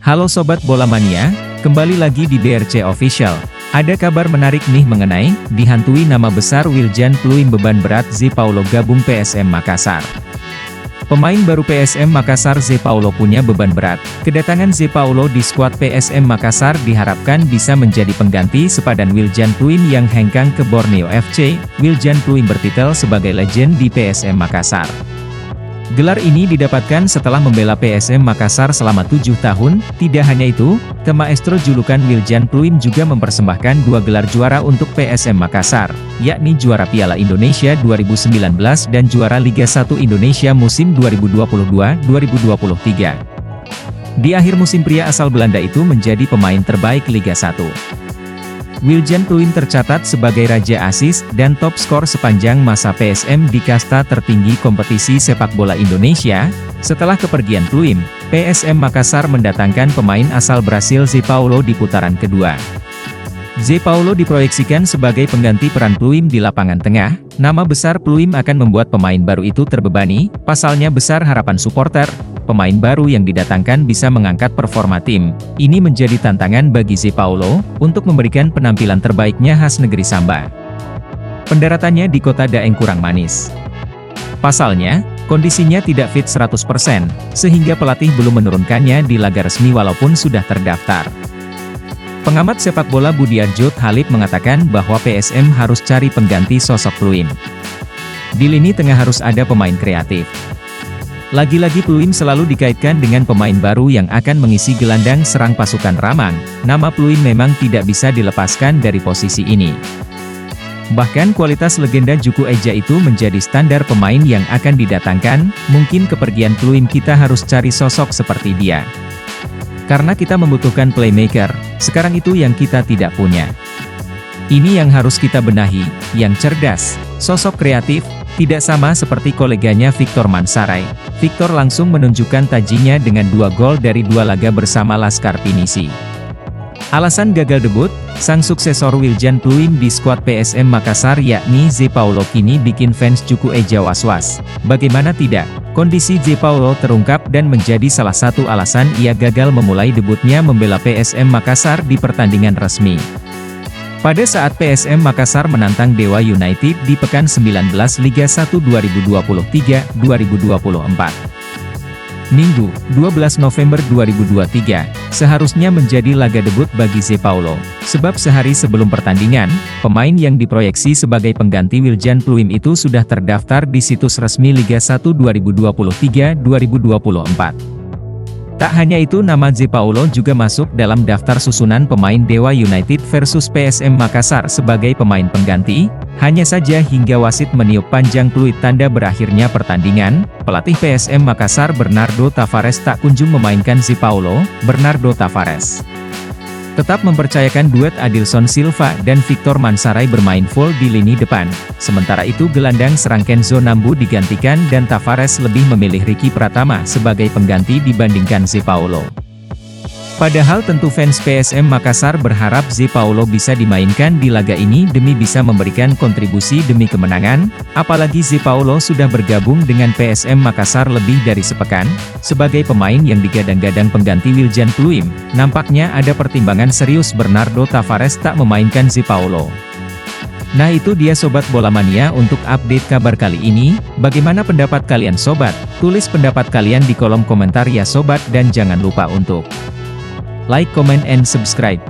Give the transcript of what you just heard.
Halo Sobat Bola Mania, kembali lagi di BRC Official. Ada kabar menarik nih mengenai, dihantui nama besar Wiljan Pluim beban berat Zé Paulo gabung PSM Makassar. Pemain baru PSM Makassar Zé Paulo punya beban berat. Kedatangan Zé Paulo di skuad PSM Makassar diharapkan bisa menjadi pengganti sepadan Wiljan Pluim yang hengkang ke Borneo FC. Wiljan Pluim bertitel sebagai legend di PSM Makassar. Gelar ini didapatkan setelah membela PSM Makassar selama 7 tahun. Tidak hanya itu, maestro julukan Wiljan Pluim juga mempersembahkan 2 gelar juara untuk PSM Makassar, yakni juara Piala Indonesia 2019 dan juara Liga 1 Indonesia musim 2022-2023. Di akhir musim, pria asal Belanda itu menjadi pemain terbaik Liga 1. Wiljan Pluim tercatat sebagai raja assist dan top skor sepanjang masa PSM di kasta tertinggi kompetisi sepak bola Indonesia. Setelah kepergian Pluim, PSM Makassar mendatangkan pemain asal Brasil Zé Paulo di putaran kedua. Zé Paulo diproyeksikan sebagai pengganti peran Pluim di lapangan tengah. Nama besar Pluim akan membuat pemain baru itu terbebani, pasalnya besar harapan supporter. Pemain baru yang didatangkan bisa mengangkat performa tim. Ini menjadi tantangan bagi Zé Paulo, untuk memberikan penampilan terbaiknya khas negeri Samba. Pendaratannya di kota Daeng kurang manis. Pasalnya, kondisinya tidak fit 100%, sehingga pelatih belum menurunkannya di laga resmi walaupun sudah terdaftar. Pengamat sepak bola Budiarjo Halip mengatakan bahwa PSM harus cari pengganti sosok Pluim. Di lini tengah harus ada pemain kreatif. Lagi-lagi Pluim selalu dikaitkan dengan pemain baru yang akan mengisi gelandang serang pasukan Ramang. Nama Pluim memang tidak bisa dilepaskan dari posisi ini. Bahkan kualitas legenda Juku Eja itu menjadi standar pemain yang akan didatangkan. Mungkin kepergian Pluim kita harus cari sosok seperti dia. Karena kita membutuhkan playmaker, sekarang itu yang kita tidak punya. Ini yang harus kita benahi, yang cerdas, sosok kreatif. Tidak sama seperti koleganya Victor Mansaray. Victor langsung menunjukkan tajinya dengan 2 gol dari 2 laga bersama Laskar Pinisi. Alasan gagal debut, sang suksesor Wiljan Pluim di skuad PSM Makassar yakni Zé Paulo kini bikin fans Juku Eja was-was. Bagaimana tidak, kondisi Zé Paulo terungkap dan menjadi salah satu alasan ia gagal memulai debutnya membela PSM Makassar di pertandingan resmi. Pada saat PSM Makassar menantang Dewa United di pekan 19 Liga 1 2023-2024. Minggu, 12 November 2023, seharusnya menjadi laga debut bagi Zé Paulo, sebab sehari sebelum pertandingan, pemain yang diproyeksi sebagai pengganti Wiljan Pluim itu sudah terdaftar di situs resmi Liga 1 2023-2024. Tak hanya itu, nama Zé Paulo juga masuk dalam daftar susunan pemain Dewa United versus PSM Makassar sebagai pemain pengganti. Hanya saja hingga wasit meniup panjang peluit tanda berakhirnya pertandingan, pelatih PSM Makassar Bernardo Tavares tak kunjung memainkan Zé Paulo. Bernardo Tavares tetap mempercayakan duet Adilson Silva dan Victor Mansaray bermain full di lini depan. Sementara itu gelandang serang Kenzo Nambu digantikan dan Tavares lebih memilih Ricky Pratama sebagai pengganti dibandingkan Zé Paulo. Padahal tentu fans PSM Makassar berharap Zé Paulo bisa dimainkan di laga ini demi bisa memberikan kontribusi demi kemenangan, apalagi Zé Paulo sudah bergabung dengan PSM Makassar lebih dari sepekan. Sebagai pemain yang digadang-gadang pengganti Wiljan Pluim, nampaknya ada pertimbangan serius Bernardo Tavares tak memainkan Zé Paulo. Nah itu dia Sobat Bola Mania untuk update kabar kali ini. Bagaimana pendapat kalian Sobat? Tulis pendapat kalian di kolom komentar ya Sobat, dan jangan lupa untuk like, comment, and subscribe.